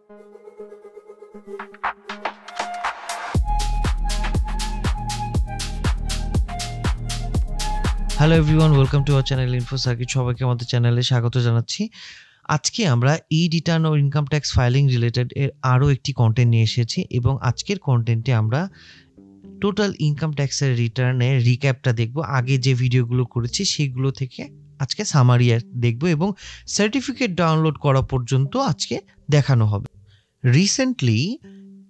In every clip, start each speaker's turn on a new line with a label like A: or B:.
A: Hello everyone, welcome to our channel info circuit. সবাইকে আমাদের চ্যানেলে স্বাগত জানাচ্ছি। আজকে আমরা ই রিটার্ন ও ইনকাম ট্যাক্স ফাইলিং রিলেটেড এর আরও একটি কন্টেন্ট নিয়ে এসেছি এবং আজকের কন্টেন্টে আমরা টোটাল ইনকাম ট্যাক্সের রিটার্নের রিক্যাপটা দেখব। আগে যে ভিডিওগুলো করেছি সেগুলো থেকে আজকে সামারি দেখব এবং সার্টিফিকেট ডাউনলোড করা পর্যন্ত আজকে দেখানো হবে। রিসেন্টলি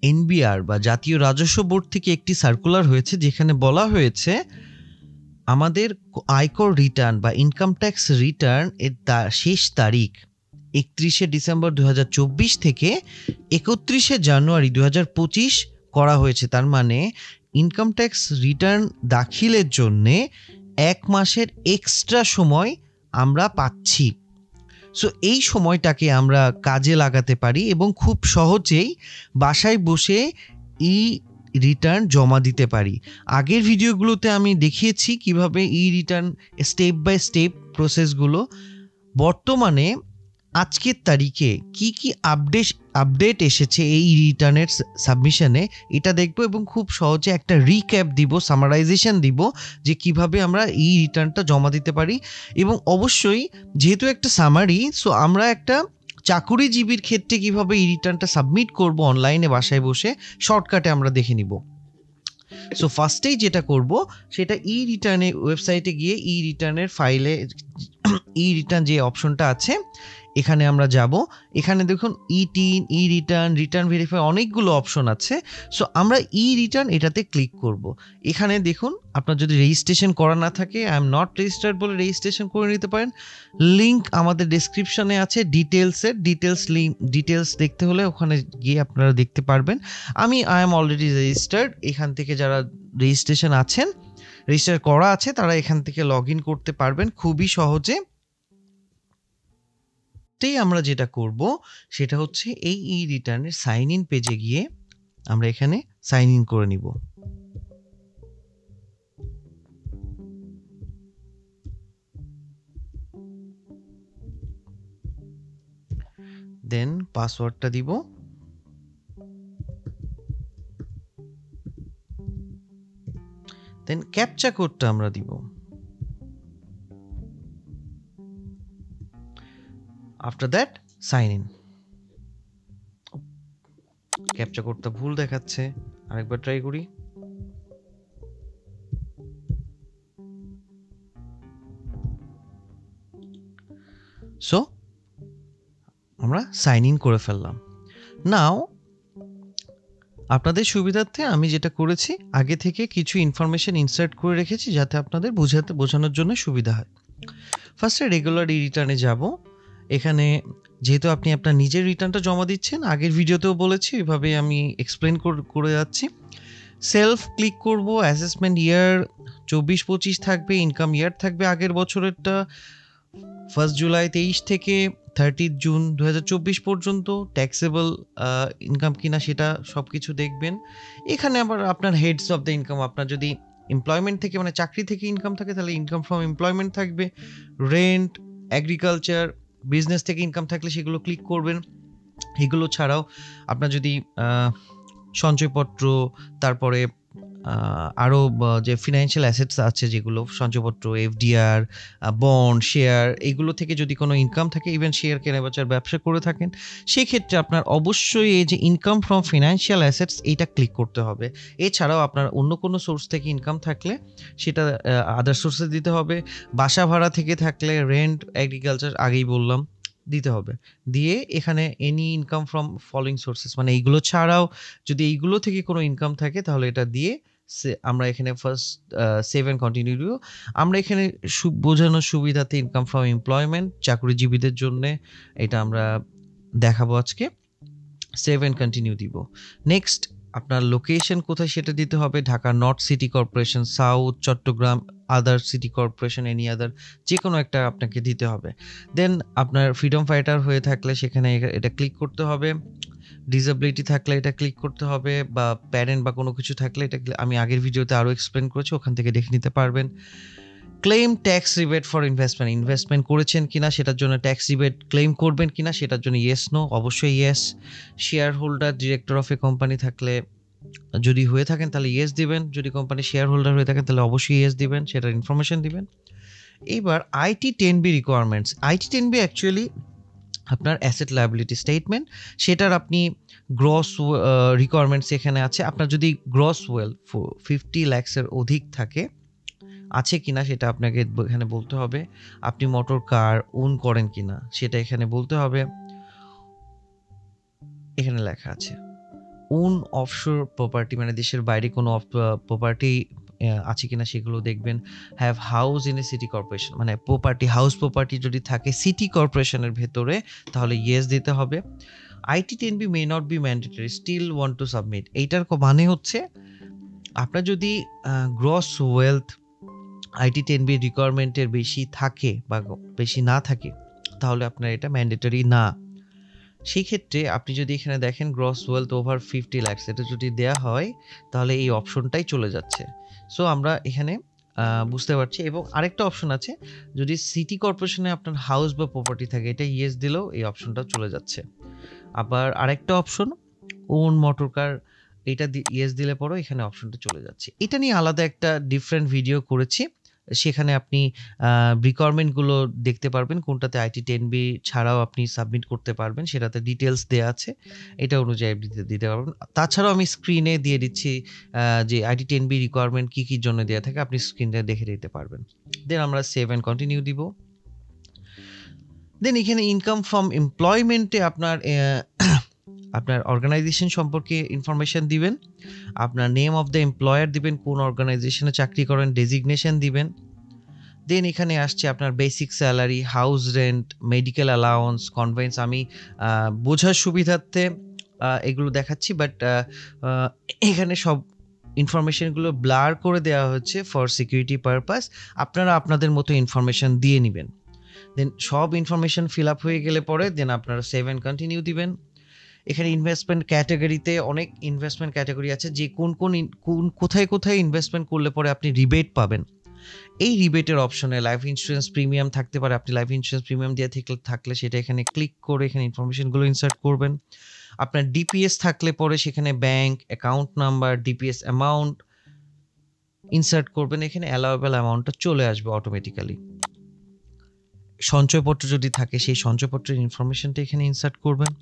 A: এনবিআর বা জাতীয় রাজস্ব বোর্ড থেকে একটি সার্কুলার হয়েছে, যেখানে বলা হয়েছে আমাদের আয়কর রিটার্ন বা ইনকাম ট্যাক্স রিটার্ন এর শেষ তারিখ 31শে ডিসেম্বর 2024 থেকে 31শে জানুয়ারি 2025 করা হয়েছে। তার মানে ইনকাম ট্যাক্স রিটার্ন দাখিলের জন্যে 1 মাসের এক্সট্রা সময় আমরা পাচ্ছি। সো এই সময়টাকে আমরা কাজে লাগাতে পারি এবং খুব সহজেই বাসায় বসে রিটার্ন জমা দিতে পারি। আগের ভিডিওগুলোতে আমি দেখিয়েছি কিভাবে রিটার্ন স্টেপ বাই স্টেপ প্রসেসগুলো। বর্তমানে আজকের তারিখে কি কি আপডেট এসেছে এই রিটার্নের সাবমিশনে, এটা দেখব এবং খুব সহজে একটা রিক্যাপ দিব, সামারাইজেশন দিব যে কিভাবে আমরা এই রিটার্নটা জমা দিতে পারি। এবং অবশ্যই যেহেতু একটা সামারি, সো আমরা একটা চাকুরিজীবীর ক্ষেত্রে কিভাবে এই রিটার্নটা সাবমিট করব অনলাইনে বাসায় বসে শর্টকাটে আমরা দেখে নিব। সো ফার্স্টেই যেটা করব সেটা রিটার্নে ওয়েবসাইটে গিয়ে রিটার্নের ফাইলে রিটার্ন যে অপশনটা আছে এখানে আমরা যাব। এখানে দেখুন রিটার্ন ভেরিফাই অনেকগুলো অপশন আছে। সো আমরা রিটার্ন এটাতে ক্লিক করব। এখানে দেখুন আপনার যদি রেজিস্ট্রেশন করা না থাকে, আই এম নট রেজিস্টার্ড বলে রেজিস্ট্রেশন করে নিতে পারেন। লিঙ্ক আমাদের ডেসক্রিপশনে আছে ডিটেলস দেখতে হলে ওখানে গিয়ে আপনারা দেখতে পারবেন। I am already registered. এখান থেকে যারা রেজিস্টার করা আছে তারা এখান থেকে লগ ইন করতে পারবেন খুবই সহজে। আমরা যেটা করব সেটা হচ্ছে এই রিটার্নের সাইন ইন পেজে গিয়ে আমরা এখানে সাইন ইন করে নিব। দেন পাসওয়ার্ডটা দিব। দেন ক্যাপচা কোডটা আমরা দিব। After that sign in. Captcha কোডটা ভুল দেখাচ্ছে, আরেকবার ট্রাই করি। সো আমরা সাইন ইন করে ফেললাম। নাও আপনাদের সুবিধার্থে আমি যেটা করেছি, আগে থেকে কিছু ইনফরমেশন ইনসার্ট করে রেখেছি যাতে আপনাদের বোঝানোর জন্য সুবিধা হয়। ফার্স্টে রেগুলার রিটার্নে যাব। এখানে যেহেতু আপনি আপনার নিজের রিটার্নটা জমা দিচ্ছেন, আগের ভিডিওতেও বলেছি, এভাবে আমি এক্সপ্লেন করে যাচ্ছি। সেলফ ক্লিক করব। অ্যাসেসমেন্ট ইয়ার 24-25 থাকবে, ইনকাম ইয়ার থাকবে আগের বছরেরটা 1 জুলাই 23 থেকে 30 জুন 2024 পর্যন্ত। ট্যাক্সেবল ইনকাম কিনা সেটা সব কিছু দেখবেন। এখানে আবার আপনার হেডস অফ দ্য ইনকাম, আপনার যদি এমপ্লয়মেন্ট থেকে মানে চাকরি থেকে ইনকাম থাকে তাহলে ইনকাম ফ্রম এমপ্লয়মেন্ট থাকবে। রেন্ট, এগ্রিকালচার, বিজনেস থেকে ইনকাম থাকলে সেগুলো ক্লিক করবেন। এগুলো ছাড়াও আপনার যদি সঞ্চয়পত্র, তারপরে আরও যে ফিনান্সিয়াল অ্যাসেটস আছে যেগুলো সঞ্চয়পত্র, এফডিআর, বন্ড, শেয়ার, এগুলো থেকে যদি কোনো ইনকাম থাকে, ইভেন শেয়ার কেনাবেচার ব্যবসা করে থাকেন, সেই ক্ষেত্রে আপনার অবশ্যই এই যে ইনকাম ফ্রম ফিনান্সিয়াল অ্যাসেটস এইটা ক্লিক করতে হবে। এছাড়াও আপনার অন্য কোনো সোর্স থেকে ইনকাম থাকলে সেটা আদার সোর্সে দিতে হবে। বাসা ভাড়া থেকে থাকলে রেন্ট, এগ্রিকালচার আগেই বললাম দিতে হবে। দিয়ে এখানে any income from following sources, মানে এইগুলো ছাড়াও যদি এইগুলো থেকে কোনো ইনকাম থাকে তাহলে এটা দিয়ে আমরা এখানে ফার্স্ট সেভ অ্যান্ড কন্টিনিউ দিব। আমরা এখানে বোঝানোর সুবিধাতে ইনকাম ফ্রম এমপ্লয়মেন্ট চাকরিজীবীদের জন্য এটা আমরা দেখাবো আজকে। সেভ অ্যান্ড কন্টিনিউ দিব। নেক্সট আপনার লোকেশন কোথায় সেটা দিতে হবে। Dhaka north city corporation, south, Chattogram, other city corporation, any other যে কোনো একটা আপনাকে দিতে হবে। দেন আপনার ফ্রিডম ফাইটার হয়ে থাকলে সেখানে এটা ক্লিক করতে হবে। ডিসেবিলিটি থাকলে এটা ক্লিক করতে হবে, বা প্যারেন্ট বা কোনো কিছু থাকলে এটা আমি আগের ভিডিওতে আরও এক্সপ্লেন করেছি, ওখান থেকে দেখে নিতে পারবেন। Claim tax rebate for investment করেছেন কিনা সেটার জন্য ট্যাক্স রিবেট ক্লেম করবেন কিনা সেটার জন্য ইয়েস নো, অবশ্যই yes. Share holder director of a company থাকলে, যদি হয়ে থাকেন তাহলে ইয়েস দিবেন, যদি কোম্পানি শেয়ার হোল্ডার হয়ে থাকেন তাহলে অবশ্যই ইয়েস দিবেন, সেটার ইনফরমেশন দিবেন। এবার IT10B রিকোয়ারমেন্টস, IT10B অ্যাকচুয়ালি আপনার অ্যাসেট লায়াবিলিটি স্টেটমেন্ট, সেটার আপনি গ্রস রিকোয়ারমেন্টস এখানে আছে। আপনার যদি গ্রস ওয়েলথ 50 লাখসের অধিক থাকে, আছে কিনা সেটা আপনাকে এখানে বলতে হবে। আপনি মোটর কার ওন করেন কিনা সেটা এখানে বলতে হবে। এখানে লেখা আছে ওন অফশোর প্রপার্টি, মানে দেশের বাইরে কোনো প্রপার্টি আছে কিনা সেগুলো দেখবেন। Have house in a city corporation, মানে প্রপার্টি যদি থাকে সিটি কর্পোরেশনের ভেতরে তাহলে ইয়েস দিতে হবে। IT10B may not be mandatory, still want to submit, এইটার মানে হচ্ছে আপনার যদি গ্রস ওয়েলথ IT10B রিকোয়ারমেন্টের বেশি থাকে বা বেশি না থাকে তাহলে আপনার এটা ম্যান্ডেটরি না। সেই ক্ষেত্রে আপনি যদি এখানে দেখেন গ্রস ওয়েলথ ওভার 50 লাখস, এটা যদি দেয়া হয় তাহলে এই অপশনটাই চলে যাচ্ছে। সো আমরা এখানে বুঝতে পারছি। এবং আরেকটা অপশন আছে, যদি সিটি কর্পোরেশনে আপনার হাউস বা প্রপার্টি থাকে, এটা ইয়েস দিলেও এই অপশনটা চলে যাচ্ছে। আবার আরেকটা অপশন ওন মোটর কার, এটা ইয়েস দিলে পরেও এখানে অপশনটা চলে যাচ্ছে। এটা নিয়ে আলাদা একটা ডিফারেন্ট ভিডিও করেছি, সেখানে আপনি রিকোয়ারমেন্টগুলো দেখতে পারবেন, কোনটাতে IT10B ছাড়াও আপনি সাবমিট করতে পারবেন, সেটাতে ডিটেলস দেওয়া আছে, এটা অনুযায়ী দিতে পারবেন। তাছাড়াও আমি স্ক্রিনে দিয়ে দিচ্ছি যে IT10B রিকোয়ারমেন্ট কী কী জন্য দেওয়া থাকে, আপনি স্ক্রিনে দেখে দিতে পারবেন। দেন আমরা সেভ অ্যান্ড কন্টিনিউ দিব। দেন এখানে ইনকাম ফ্রম এমপ্লয়মেন্টে আপনার অর্গানাইজেশন সম্পর্কে ইনফরমেশন দিবেন, আপনার নেম অফ দ্য এমপ্লয়ার দিবেন, কোন অর্গানাইজেশনে চাকরি করেন, ডেজিগনেশন দিবেন। দেন এখানে আসছে আপনার basic salary, house rent, medical allowance, convince. আমি বোঝার সুবিধার্থে এগুলো দেখাচ্ছি, বাট এখানে সব ইনফরমেশনগুলো ব্লার করে দেওয়া হচ্ছে ফর সিকিউরিটি পারপাস। আপনারা আপনাদের মতো ইনফরমেশন দিয়ে নেবেন। দেন সব ইনফরমেশন ফিল আপ হয়ে গেলে পরে দেন আপনারা সেভ অ্যান্ড কন্টিনিউ দিবেন। এখানে ইনভেস্টমেন্ট ক্যাটাগরিতে অনেক ইনভেস্টমেন্ট ক্যাটাগরি আছে, যে কোথায় ইনভেস্টমেন্ট করলে পরে আপনি রিবেট পাবেন। এই রিবেটের অপশনে লাইফ ইন্স্যুরেন্স প্রিমিয়াম থাকতে পারে, আপনি লাইফ ইন্স্যুরেন্স প্রিমিয়াম দিয়ে থাকলে সেটা এখানে ক্লিক করে এখানে ইনফরমেশনগুলো ইনসার্ট করবেন। আপনার ডিপিএস থাকলে পরে সেখানে bank account number, DPS amount insert করবেন, এখানে অ্যালাওয়েবল অ্যামাউন্টটা চলে আসবে অটোমেটিক্যালি। সঞ্চয়পত্র যদি থাকে সেই সঞ্চয়পত্রের ইনফরমেশনটা এখানে ইনসার্ট করবেন।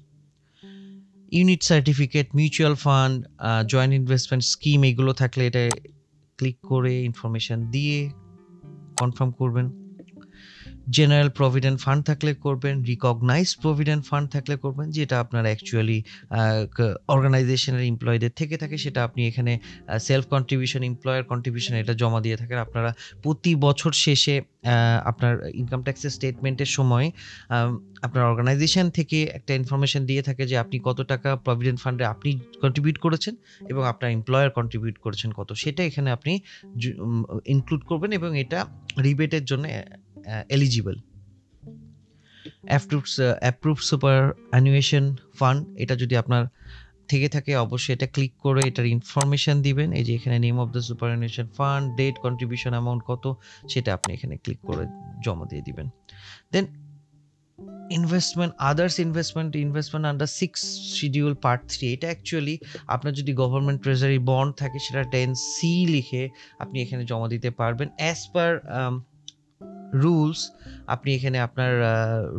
A: Unit certificate, mutual fund, joint investment scheme, এগুলো থাকলে এটা ক্লিক করে ইনফরমেশন দিয়ে কনফার্ম করবেন। জেনারেল প্রভিডেন্ট ফান্ড থাকলে করবেন, রিকগনাইজড প্রভিডেন্ট ফান্ড থাকলে করবেন, যেটা আপনার অ্যাকচুয়ালি অর্গানাইজেশনের এমপ্লয়ীদের থেকে থাকে, সেটা আপনি এখানে সেলফ কন্ট্রিবিউশন, এমপ্লয়ার কন্ট্রিবিউশন এটা জমা দিয়ে থাকেন। আপনারা প্রতি বছর শেষে আপনার ইনকাম ট্যাক্সের স্টেটমেন্টের সময় আপনার অর্গানাইজেশন থেকে একটা ইনফরমেশন দিয়ে থাকে যে আপনি কত টাকা প্রভিডেন্ট ফান্ডে আপনি কন্ট্রিবিউট করেছেন এবং আপনার এমপ্লয়ার কন্ট্রিবিউট করেছেন কত, সেটা এখানে আপনি ইনক্লুড করবেন এবং এটা রিবেটের জন্য এলিজিবল। অ্যাপ্রুভ সুপার অ্যানুয়েশন ফান্ড, এটা যদি আপনার থেকে থাকে অবশ্যই এটা ক্লিক করে এটার ইনফরমেশন দিবেন। এই যে এখানে name of the superannuation fund, date, contribution amount কত, সেটা আপনি এখানে ক্লিক করে জমা দিয়ে দিবেন। Then investment under 6 schedule part 3, এটা অ্যাকচুয়ালি আপনার যদি গভর্নমেন্ট ট্রেজারি বন্ড থাকে সেটা 10C লিখে আপনি এখানে জমা দিতে পারবেন। অ্যাজ পার রুলস, আপনি এখানে আপনার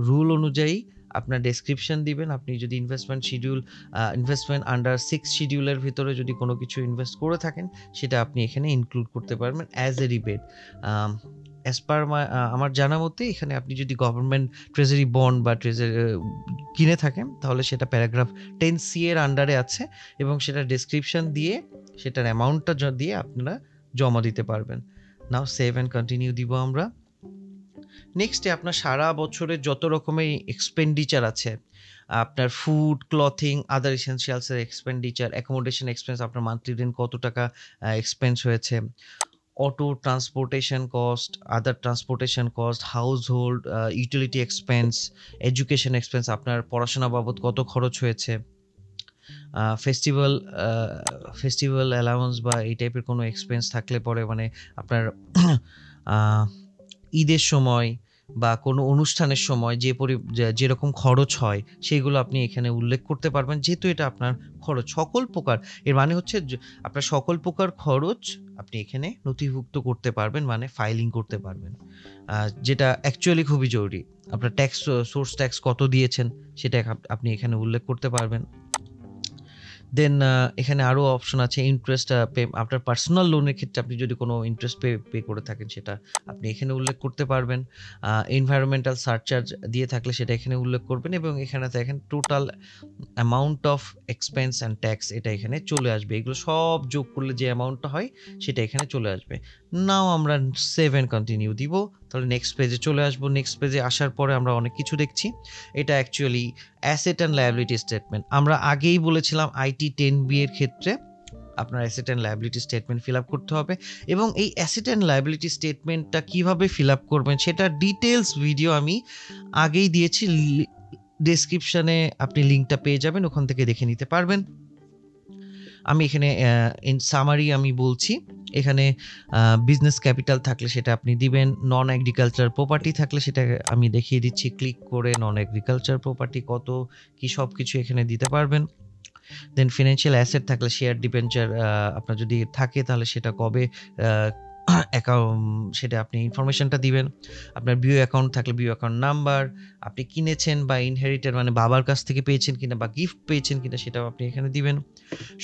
A: রুল অনুযায়ী আপনার ডেসক্রিপশন দিবেন। আপনি যদি ইনভেস্টমেন্ট আন্ডার 6 শিডিউলের ভিতরে যদি কোনো কিছু ইনভেস্ট করে থাকেন সেটা আপনি এখানে ইনক্লুড করতে পারবেন as a rebate. As per আমার জানা মতে এখানে আপনি যদি গভর্নমেন্ট ট্রেজারি বন্ড বা কিনে থাকেন তাহলে সেটা প্যারাগ্রাফ 10C এর আন্ডারে আছে এবং সেটা ডেসক্রিপশন দিয়ে সেটার অ্যামাউন্টটা দিয়ে আপনারা জমা দিতে পারবেন। নাও সেভ অ্যান্ড কন্টিনিউ দিব আমরা। নেক্সটে আপনার সারা বছরের যত রকমের এক্সপেন্ডিচার আছে, আপনার ফুড, ক্লথিং, আদার এসেনশিয়ালসের এক্সপেন্ডিচার, অ্যাকোমোডেশন এক্সপেন্স, আপনার মান্থলি রেন্ট কত টাকা এক্সপেন্স হয়েছে, auto transportation cost, other transportation cost, household utility expense, education expense, আপনার পড়াশোনা বাবদ কত খরচ হয়েছে, ফেস্টিভ্যাল অ্যালাউন্স বা এই টাইপের কোনো এক্সপেন্স থাকলে পরে মানে আপনার ঈদের সময় বা কোনো অনুষ্ঠানের সময় যেরকম খরচ হয় সেইগুলো আপনি এখানে উল্লেখ করতে পারবেন, যেহেতু এটা আপনার খরচ সকল প্রকার। এর মানে হচ্ছে আপনার সকল প্রকার খরচ আপনি এখানে নথিভুক্ত করতে পারবেন, মানে ফাইলিং করতে পারবেন, যেটা অ্যাকচুয়ালি খুবই জরুরি। আপনার সোর্স ট্যাক্স কত দিয়েছেন সেটা আপনি এখানে উল্লেখ করতে পারবেন। দেন এখানে আরো অপশন আছে ইন্টারেস্ট পে। আপনার পার্সোনাল লোনের ক্ষেত্রে আপনি যদি কোনো ইন্টারেস্ট পে করে থাকেন সেটা আপনি এখানে উল্লেখ করতে পারবেন। এনভায়রনমেন্টাল সারচার্জ দিয়ে থাকলে সেটা এখানে উল্লেখ করবেন, এবং এখানে দেখেন total amount of expense and tax এটা এখানে চলে আসবে। এগুলো সব যোগ করলে যে অ্যামাউন্টটা হয় সেটা এখানে চলে আসবে। নাও আমরা সেভ অ্যান্ড কন্টিনিউ দিব, তাহলে নেক্সট পেজে চলে আসবো। নেক্সট পেজে আসার পরে আমরা অনেক কিছু দেখছি। এটা actually asset and liability statement. আমরা আগেই বলেছিলাম আইটি 10B এর ক্ষেত্রে আপনার asset and liability statement fill up করতে হবে, এবং এই অ্যাসেট অ্যান্ড লায়াবিলিটি স্টেটমেন্টটা কীভাবে ফিল আপ করবেন সেটা ডিটেলস ভিডিও আমি আগেই দিয়েছি। ডেসক্রিপশানে আপনি লিঙ্কটা পেয়ে যাবেন, ওখান থেকে দেখে নিতে পারবেন। আমি এখানে ইন সামারি আমি বলছি, এখানে বিজনেস ক্যাপিটাল থাকলে সেটা আপনি দিবেন, নন এগ্রিকালচার প্রপার্টি থাকলে সেটা আমি দেখিয়ে দিচ্ছি ক্লিক করে। নন এগ্রিকালচার প্রপার্টি কত কি সব কিছু এখানে দিতে পারবেন। দেন ফিনান্সিয়াল অ্যাসেট থাকলে শেয়ার ডিবেঞ্চার আপনার যদি থাকে তাহলে সেটা কবে সেটা আপনি ইনফরমেশনটা দিবেন। আপনার বিও অ্যাকাউন্ট থাকলে বিও অ্যাকাউন্ট নাম্বার, আপনি কিনেছেন বা ইনহেরিটেড মানে বাবার কাছ থেকে পেয়েছেন কিনা বা গিফট পেয়েছেন কিনা সেটাও আপনি এখানে দিবেন।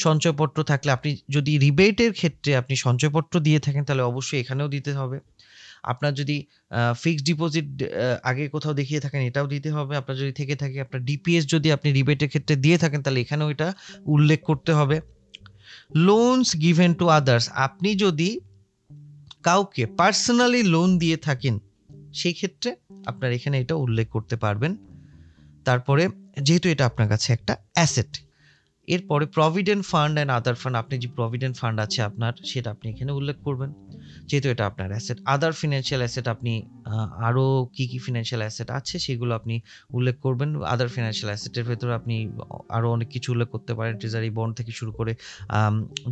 A: সঞ্চয়পত্র থাকলে আপনি যদি রিবেটের ক্ষেত্রে আপনি সঞ্চয়পত্র দিয়ে থাকেন তাহলে অবশ্যই এখানেও দিতে হবে। আপনার যদি ফিক্সড ডিপোজিট আগে কোথাও দেখিয়ে থাকেন এটাও দিতে হবে। আপনার যদি থেকে থাকে আপনার ডিপিএস যদি আপনি রিবেটের ক্ষেত্রে দিয়ে থাকেন তাহলে এখানেও এটা উল্লেখ করতে হবে। লোনস গিভেন টু আদার্স, আপনি যদি কাউকে পার্সোনালি লোন দিয়ে থাকেন সেই ক্ষেত্রে আপনার এখানে এটা উল্লেখ করতে পারবেন। তারপরে যেহেতু এটা আপনার কাছে একটা অ্যাসেট, এরপরে provident fund and other fund, আপনি যে প্রভিডেন্ট ফান্ড আছে আপনার সেটা আপনি এখানে উল্লেখ করবেন, যেহেতু এটা আপনার অ্যাসেট। আদার ফিনান্সিয়াল অ্যাসেট আপনি আরও কী কী ফিনান্সিয়াল অ্যাসেট আছে সেগুলো আপনি উল্লেখ করবেন। আদার ফিনান্সিয়াল অ্যাসেটের ভেতরে আপনি আরও অনেক কিছু উল্লেখ করতে পারেন, ট্রেজারি বন্ড থেকে শুরু করে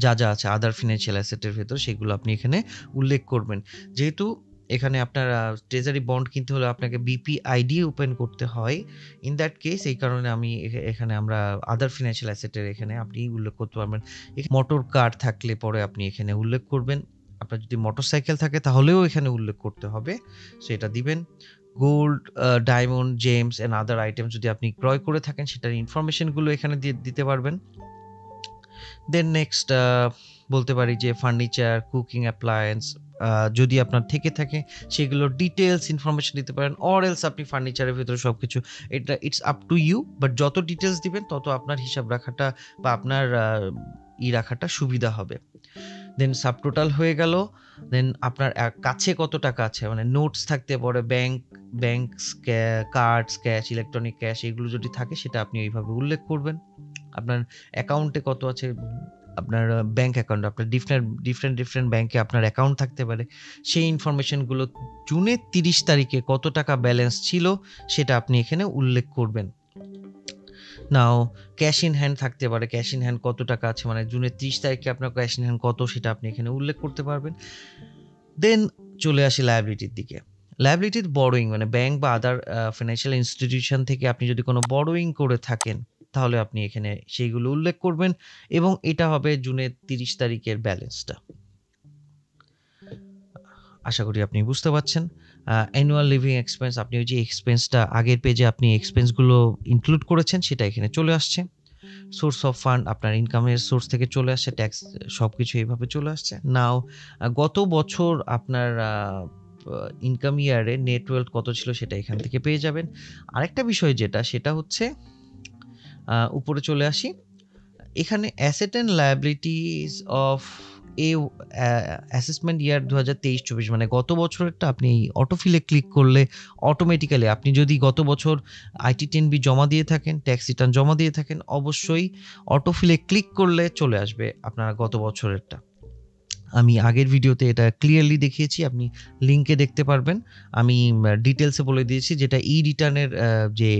A: যা যা আছে আদার ফিনান্সিয়াল অ্যাসেটের ভেতরে সেগুলো আপনি এখানে উল্লেখ করবেন। যেহেতু এখানে আপনার ট্রেজারি বন্ড কিনতে হলে আপনাকে বিপিআইডি ওপেন করতে হয়, ইন দ্যাট কেস এই কারণে আমি এখানে আমরা আদার ফিনান্সিয়াল অ্যাসেটের এখানে আপনি উল্লেখ করতে পারবেন। মোটর কার থাকলে পরে আপনি এখানে উল্লেখ করবেন। আপনার যদি মোটরসাইকেল থাকে তাহলেও এখানে উল্লেখ করতে হবে, সেটা দিবেন। Gold, diamond, James and other item যদি আপনি ক্রয় করে থাকেন সেটার ইনফরমেশনগুলো এখানে দিতে পারবেন। দেন নেক্সট বলতে পারি যে ফার্নিচার, কুকিং অ্যাপ্লায়েন্স যদি আপনার থেকে থাকে সেগুলোর ডিটেলস ইনফরমেশন দিতে পারেন, অর এলস আপনি ফার্নিচারের ভেতরে সব কিছু, এটা it's up to you, but যত ডিটেলস দিবেন তত আপনার হিসাব রাখাটা বা আপনার রাখাটা সুবিধা হবে। দেন সাব টোটাল হয়ে গেল। দেন আপনার কাছে কত টাকা আছে, মানে নোটস থাকতে পারে, bank cards, cash, electronic cash এগুলো যদি থাকে সেটা আপনি এইভাবে উল্লেখ করবেন। আপনার অ্যাকাউন্টে কত আছে, আপনার ব্যাংক অ্যাকাউন্ট, আপনার ডিফারেন্ট ব্যাংকে আপনার অ্যাকাউন্ট থাকতে পারে, সেই ইনফরমেশনগুলো জুনের 30 তারিখে কত টাকা ব্যালেন্স ছিল সেটা আপনি এখানে উল্লেখ করবেন। নাও ক্যাশ ইন হ্যান্ড থাকতে পারে, ক্যাশ ইন হ্যান্ড কত টাকা আছে, মানে জুনের 30 তারিখে আপনার ক্যাশ ইন হ্যান্ড কত সেটা আপনি এখানে উল্লেখ করতে পারবেন। দেন চলে আসি লায়াবিলিটির দিকে। লায়াবিলিটির বড়োয়িং মানে ব্যাংক বা আদার ফিনান্সিয়াল ইনস্টিটিউশন থেকে আপনি যদি কোনো বড়োয়িং করে থাকেন তাহলে আপনি এখানে সেইগুলো উল্লেখ করবেন, এবং এটা হবে জুনের 30 তারিখের ব্যালেন্সটা। আশা করি আপনি বুঝতে পারছেন। অ্যানুয়াল লিভিং এক্সপেন্স, আপনি ওই যে এক্সপেন্সটা আগের পেজে আপনি এক্সপেন্সগুলো ইনক্লুড করেছেন সেটা এখানে চলে আসছে। সোর্স অফ ফান্ড, আপনার ইনকামের সোর্স থেকে চলে আসছে, ট্যাক্স সব কিছু এইভাবে চলে আসছে। নাও গত বছর আপনার ইনকাম ইয়ারে নেট ওয়েলথ কত ছিল সেটা এখান থেকে পেয়ে যাবেন। আরেকটা বিষয় সেটা হচ্ছে উপরে চলে আসি, এখানে asset and liabilities of assessment ইয়ার 2023-24 মানে গত বছরেরটা আপনি অটোফিলে ক্লিক করলে অটোমেটিক্যালি, আপনি যদি গত বছর আইটি 10B জমা দিয়ে থাকেন, ট্যাক্স রিটার্ন জমা দিয়ে থাকেন, অবশ্যই অটোফিলে ক্লিক করলে চলে আসবে আপনার গত বছরেরটা। আমি আগের ভিডিওতে এটা ক্লিয়ারলি দেখিয়েছি, আপনি লিঙ্কে দেখতে পারবেন। আমি ডিটেলসে বলে দিয়েছি, যেটা রিটার্নের যে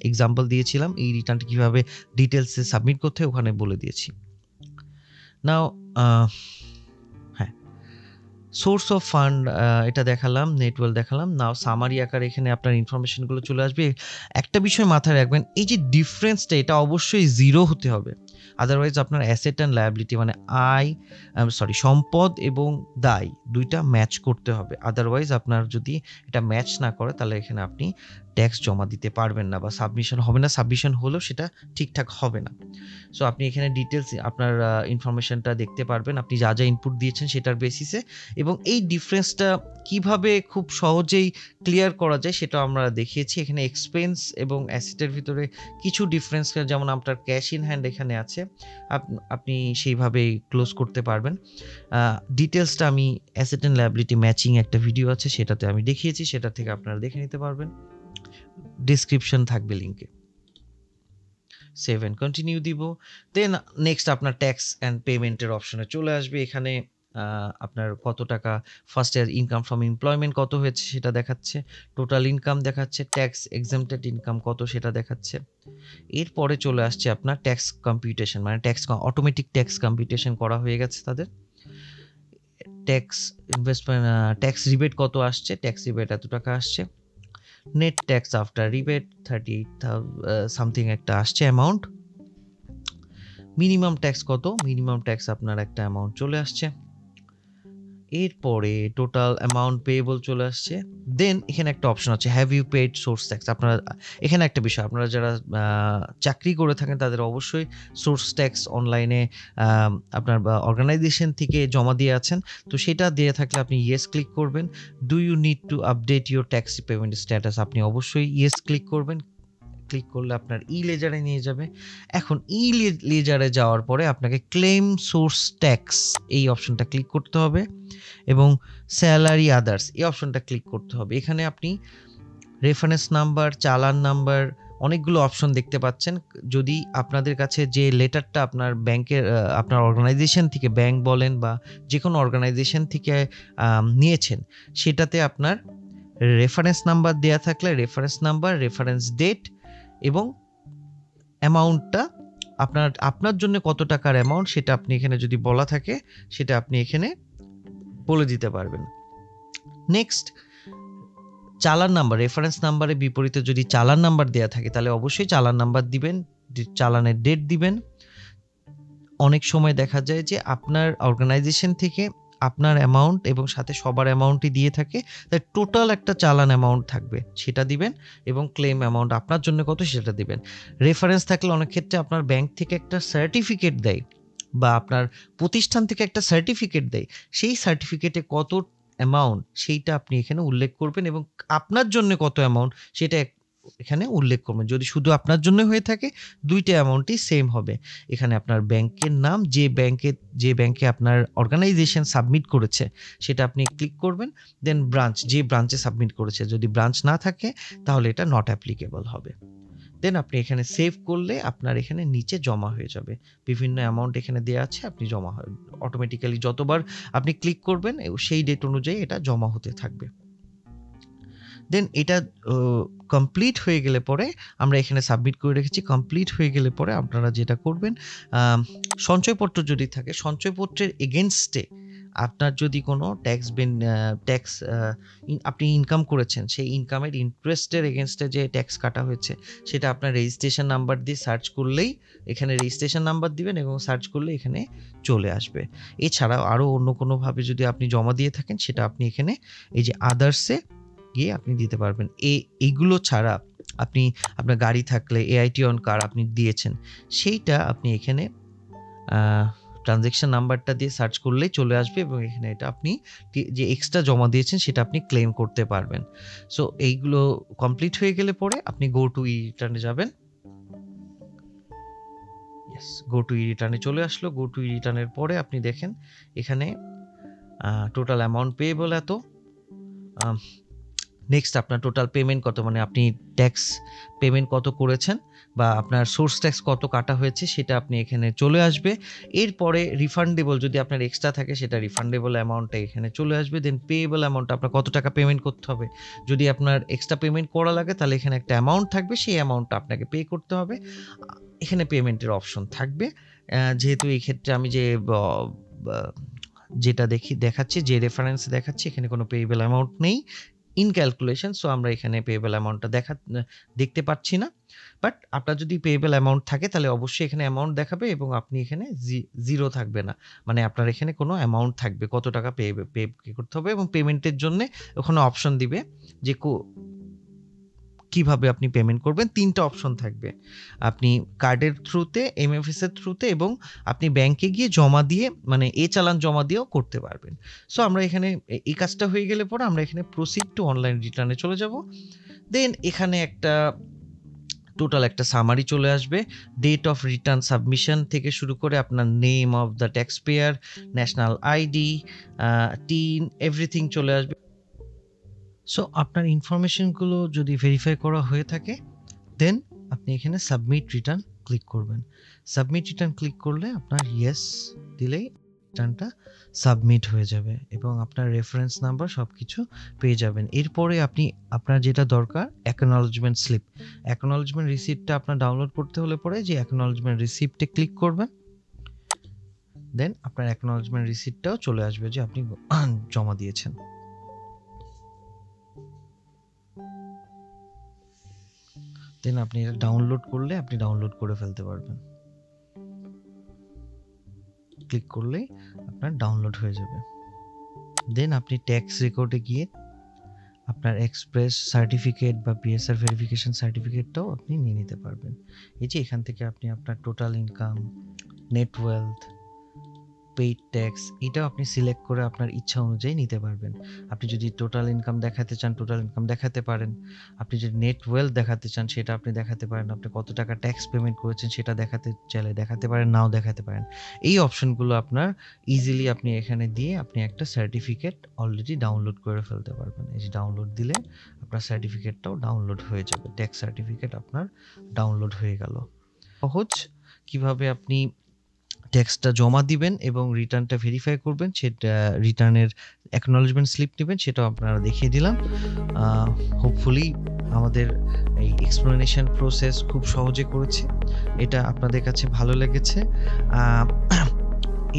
A: এক্সাম্পল দিয়েছিলাম, রিটার্নটা কীভাবে ডিটেলসে সাবমিট করতে হয় ওখানে বলে দিয়েছি। নাও হ্যাঁ, সোর্স অফ ফান্ড এটা দেখালাম, নেটওয়েল দেখালাম। নাও সামারি আকারে এখানে আপনার ইনফরমেশনগুলো চলে আসবে। একটা বিষয় মাথায় রাখবেন, এই যে ডিফারেন্সটা এটা অবশ্যই 0 হতে হবে। আদারওয়াইজ আপনার অ্যাসেট অ্যান্ড লায়াবিলিটি মানে সম্পদ এবং দায় ২ টা ম্যাচ করতে হবে। আদারওয়াইজ আপনার যদি এটা ম্যাচ না করে তাহলে এখানে আপনি ট্যাক্স জমা দিতে পারবেন না বা সাবমিশন হবে না। সাবমিশন হলেও সেটা ঠিকঠাক হবে না। সো আপনি এখানে ডিটেলস আপনার ইনফরমেশনটা দেখতে পারবেন। আপনি যা ইনপুট দিয়েছেন সেটার বেসিসে, এবং এই ডিফারেন্সটা কিভাবে খুব সহজেই ক্লিয়ার করা যায় সেটাও আমরা দেখিয়েছি। এখানে এক্সপেন্স এবং অ্যাসেটের ভিতরে কিছু ডিফারেন্স, যেমন আপনার ক্যাশ ইন হ্যান্ড এখানে আছে, আপনি সেইভাবেই ক্লোজ করতে পারবেন। ডিটেলসটা আমি অ্যাসেট অ্যান্ড লায়াবিলিটি ম্যাচিং একটা ভিডিও আছে, সেটাতে আমি দেখিয়েছি, সেটা থেকে আপনারা দেখে নিতে পারবেন। ডেসক্রিপশন থাকবে লিঙ্কে। সেভ অ্যান্ড কন্টিনিউ দিব। দেন নেক্সট আপনার ট্যাক্স অ্যান্ড পেমেন্টের অপশনে চলে আসবে। এখানে আপনার কত টাকা first year income from employment কত হয়েছে সেটা দেখাচ্ছে, টোটাল ইনকাম দেখাচ্ছে, ট্যাক্স এক্সামটেড ইনকাম কত সেটা দেখাচ্ছে। এরপরে চলে আসছে আপনার ট্যাক্স কম্পিউটেশন, মানে অটোমেটিক ট্যাক্স কম্পিউটেশন করা হয়ে গেছে তাদের। ট্যাক্স ইনভেস্টমেন্ট, ট্যাক্স রিবেট কত আসছে, ট্যাক্স রিবেট এত টাকা আসছে। Net tax after rebate 38,000 something একটা আসছে অ্যামাউন্ট। মিনিমাম ট্যাক্স কত, মিনিমাম ট্যাক্স আপনার একটা অ্যামাউন্ট চলে আসছে। এরপরে টোটাল অ্যামাউন্ট পেয়েবল চলে আসছে। দেন এখানে একটা অপশন আছে have you paid source tax. আপনারা এখানে একটা বিষয়, আপনারা যারা চাকরি করে থাকেন তাদের অবশ্যই সোর্স ট্যাক্স অনলাইনে আপনার অর্গানাইজেশন থেকে জমা দিয়ে আছেন, তো সেটা দিয়ে থাকলে আপনি ইয়েস ক্লিক করবেন। Do you need to update your tax payment status, আপনি অবশ্যই ইয়েস ক্লিক করবেন। ক্লিক করলে আপনার ই লেজারে নিয়ে যাবে। এখন ই লেজারে যাওয়ার পরে আপনাকে ক্লেম সোর্স ট্যাক্স এই অপশনটা ক্লিক করতে হবে, এবং স্যালারি আদার্স এই অপশনটা ক্লিক করতে হবে। এখানে আপনি রেফারেন্স নাম্বার, চালান নাম্বার, অনেকগুলো অপশন দেখতে পাচ্ছেন। যদি আপনাদের কাছে যে লেটারটা আপনার ব্যাংকের আপনার অর্গানাইজেশন থেকে, ব্যাংক বলেন বা যে কোনো অর্গানাইজেশন থেকে নিয়েছেন, সেটাতে আপনার রেফারেন্স নাম্বার দেয়া থাকলে রেফারেন্স নাম্বার, রেফারেন্স ডেট এবং অ্যামাউন্টটা আপনার জন্য কত টাকার অ্যামাউন্ট সেটা আপনি এখানে যদি বলা থাকে সেটা আপনি এখানে বলে দিতে পারবেন। নেক্সট চালান নাম্বার, রেফারেন্স নাম্বারের বিপরীতে যদি চালান নাম্বার দেয়া থাকে তাহলে অবশ্যই চালান নাম্বার দিবেন, চালানের ডেট দিবেন। অনেক সময় দেখা যায় যে আপনার অর্গানাইজেশন থেকে আপনার অ্যামাউন্ট এবং সাথে সবার অ্যামাউন্টই দিয়ে থাকে, তাই টোটাল একটা চালান অ্যামাউন্ট থাকবে সেটা দিবেন, এবং ক্লেম অ্যামাউন্ট আপনার জন্য কত সেটা দিবেন। রেফারেন্স থাকলে অনেক ক্ষেত্রে আপনার ব্যাংক থেকে একটা সার্টিফিকেট দেয় বা আপনার প্রতিষ্ঠান থেকে একটা সার্টিফিকেট দেয়, সেই সার্টিফিকেটে কত অ্যামাউন্ট সেইটা আপনি এখানে উল্লেখ করবেন, এবং আপনার জন্য কত অ্যামাউন্ট সেটা এখানে উল্লেখ করবেন। যদি শুধু আপনার জন্য হয়ে থাকে দুইটা অ্যামাউন্টই সেম হবে। এখানে আপনার ব্যাংকের নাম, যে ব্যাংকে আপনার অর্গানাইজেশন সাবমিট করেছে সেটা আপনি ক্লিক করবেন। দেন ব্রাঞ্চ, যে ব্রাঞ্চে সাবমিট করেছে, যদি ব্রাঞ্চ না থাকে তাহলে এটা নট অ্যাপ্লিকেবল হবে। দেন আপনি এখানে সেভ করলে আপনার এখানে নিচে জমা হয়ে যাবে। বিভিন্ন অ্যামাউন্ট এখানে দেওয়া আছে, আপনি জমা হয় অটোমেটিক্যালি যতবার আপনি ক্লিক করবেন সেই ডেট অনুযায়ী এটা জমা হতে থাকবে। দেন এটা কমপ্লিট হয়ে গেলে পরে আমরা এখানে সাবমিট করে রেখেছি। কমপ্লিট হয়ে গেলে পরে আপনারা যেটা করবেন, সঞ্চয়পত্র যদি থাকে, সঞ্চয়পত্রের এগেনস্টে আপনার যদি কোনো ট্যাক্স আপনি ইনকাম করেছেন, সেই ইনকামের ইন্টারেস্টের এগেনস্টে যে ট্যাক্স কাটা হয়েছে সেটা আপনার রেজিস্ট্রেশন নাম্বার দিয়ে সার্চ করলেই, এখানে রেজিস্ট্রেশন নাম্বার দিবেন এবং সার্চ করলে এখানে চলে আসবে। এছাড়াও আরও অন্য কোনোভাবে যদি আপনি জমা দিয়ে থাকেন সেটা আপনি এখানে এই যে আদার্সে গিয়ে আপনি দিতে পারবেন। এইগুলো ছাড়া আপনি আপনার গাড়ি থাকলে এআইটি অন কার আপনি দিয়েছেন, সেইটা আপনি এখানে ট্রানজ্যাকশন নাম্বারটা দিয়ে সার্চ করলেই চলে আসবে, এবং এখানে এটা আপনি যে এক্সট্রা জমা দিয়েছেন সেটা আপনি ক্লেম করতে পারবেন। সো এইগুলো কমপ্লিট হয়ে গেলে পরে আপনি গো টু ই রিটার্নে যাবেন। গো টু ই রিটার্নে চলে আসলো। গো টু ই রিটার্নের পরে আপনি দেখেন এখানে টোটাল অ্যামাউন্ট পেয়েবল এত। নেক্সট আপনার টোটাল পেমেন্ট কত, মানে আপনি ট্যাক্স পেমেন্ট কত করেছেন বা আপনার সোর্স ট্যাক্স কত কাটা হয়েছে সেটা আপনি এখানে চলে আসবে। এরপরে রিফান্ডেবল যদি আপনার এক্সট্রা থাকে সেটা রিফান্ডেবল অ্যামাউন্টটা এখানে চলে আসবে। দেন পেয়েবল অ্যামাউন্ট, আপনার কত টাকা পেমেন্ট করতে হবে। যদি আপনার এক্সট্রা পেমেন্ট করা লাগে তাহলে এখানে একটা অ্যামাউন্ট থাকবে, সেই অ্যামাউন্টটা আপনাকে পে করতে হবে। এখানে পেমেন্টের অপশন থাকবে। যেহেতু এই ক্ষেত্রে আমি যে যেটা দেখাচ্ছে, যে রেফারেন্স দেখাচ্ছে, এখানে কোনো পেয়েবল অ্যামাউন্ট নেই ইন ক্যালকুলেশন। সো আমরা এখানে পেয়েবল অ্যামাউন্টটা দেখতে পাচ্ছি না। বাট আপনার যদি পেয়েবল অ্যামাউন্ট থাকে তাহলে অবশ্যই এখানে অ্যামাউন্ট দেখাবে এবং আপনি এখানে জিরো থাকবে না, মানে আপনার এখানে কোনো অ্যামাউন্ট থাকবে, কত টাকা পে করতে হবে, এবং পেমেন্টের জন্য ওখানে অপশন দিবে যে কিভাবে আপনি পেমেন্ট করবেন। 3টা অপশন থাকবে, আপনি কার্ডের থ্রুতে, এমএফএস এর থ্রুতে, এবং আপনি ব্যাংকে গিয়ে জমা দিয়ে, মানে চালান জমা দিয়েও করতে পারবেন। সো আমরা এখানে এই কাজটা হয়ে গেলে পরে আমরা এখানে প্রসিড টু অনলাইন রিটার্নে চলে যাব। দেন এখানে টোটাল একটা সামারি চলে আসবে, ডেট অফ রিটার্ন সাবমিশন থেকে শুরু করে আপনার name of the tax payer, national ID, tin, everything চলে আসবে। সো আপনার ইনফরমেশনগুলো যদি ভেরিফাই করা হয়ে থাকে দেন আপনি এখানে সাবমিট রিটার্ন ক্লিক করবেন। সাবমিট রিটার্ন ক্লিক করলে আপনার ইয়েস দিলেই রিটার্নটা সাবমিট হয়ে যাবে এবং আপনার রেফারেন্স নাম্বার সব কিছু পেয়ে যাবেন। এরপরে আপনার যেটা দরকার অ্যাকনলেজমেন্ট স্লিপ, অ্যাকনলেজমেন্ট রিসিপ্টটা আপনার ডাউনলোড করতে হলে পরে যে অ্যাকনলেজমেন্ট রিসিপ্টে ক্লিক করবেন, দেন আপনার অ্যাকনলেজমেন্ট রিসিপ্টটাও চলে আসবে যে আপনি জমা দিয়েছেন। দেন আপনি এটা ডাউনলোড করলে আপনি ডাউনলোড করে ফেলতে পারবেন, ক্লিক করলেই আপনার ডাউনলোড হয়ে যাবে। দেন আপনি ট্যাক্স রেকর্ডে গিয়ে আপনার এক্সপ্রেস সার্টিফিকেট বা পিএসআর ভেরিফিকেশন সার্টিফিকেটটাও আপনি নিয়ে নিতে পারবেন। এই যে এখান থেকে আপনি আপনার total income, net wealth, paid tax, এটাও আপনি সিলেক্ট করে আপনার ইচ্ছা অনুযায়ী নিতে পারবেন। আপনি যদি টোটাল ইনকাম দেখাতে চান টোটাল ইনকাম দেখাতে পারেন, আপনি যদি নেট ওয়েলথ দেখাতে চান সেটা আপনি দেখাতে পারেন, আপনি কত টাকা ট্যাক্স পেমেন্ট করেছেন সেটা দেখাতে চাইলে দেখাতে পারেন, নাও দেখাতে পারেন। এই অপশনগুলো আপনার ইজিলি আপনি এখানে দিয়ে আপনি একটা সার্টিফিকেট অলরেডি ডাউনলোড করে ফেলতে পারবেন। এই যে ডাউনলোড দিলে আপনার সার্টিফিকেটটাও ডাউনলোড হয়ে যাবে, ট্যাক্স সার্টিফিকেট আপনার ডাউনলোড হয়ে গেল। সহজ কিভাবে আপনি ট্যাক্সটা জমা দিবেন এবং রিটার্নটা ভেরিফাই করবেন, সেটা রিটার্নের অ্যাকনলেজমেন্ট স্লিপ নেবেন, সেটাও আপনারা দেখিয়ে দিলাম। হোপফুলি আমাদের এই এক্সপ্লেনেশন প্রসেস খুব সহজে করেছে, এটা আপনাদের কাছে ভালো লেগেছে।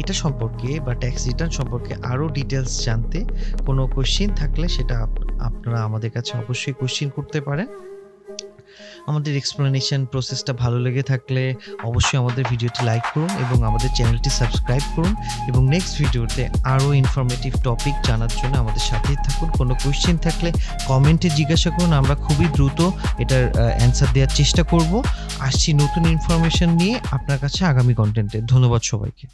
A: এটা সম্পর্কে বা ট্যাক্স রিটার্ন সম্পর্কে আরও ডিটেলস জানতে কোনো কোশ্চেন থাকলে সেটা আপনারা আমাদের কাছে অবশ্যই কোশ্চেন করতে পারেন। আমাদের এক্সপ্লেনেশন প্রসেসটা ভালো লেগে থাকলে অবশ্যই আমাদের ভিডিওটি লাইক করুন এবং আমাদের চ্যানেলটি সাবস্ক্রাইব করুন, এবং নেক্সট ভিডিওতে আরও ইনফরমেটিভ টপিক জানার জন্য আমাদের সাথেই থাকুন। কোনো কোয়েশ্চেন থাকলে কমেন্টে জিজ্ঞাসা করুন, আমরা খুবই দ্রুত এটার অ্যান্সার দেওয়ার চেষ্টা করব। আসছি নতুন ইনফরমেশন নিয়ে আপনার কাছে আগামী কন্টেন্টে। ধন্যবাদ সবাইকে।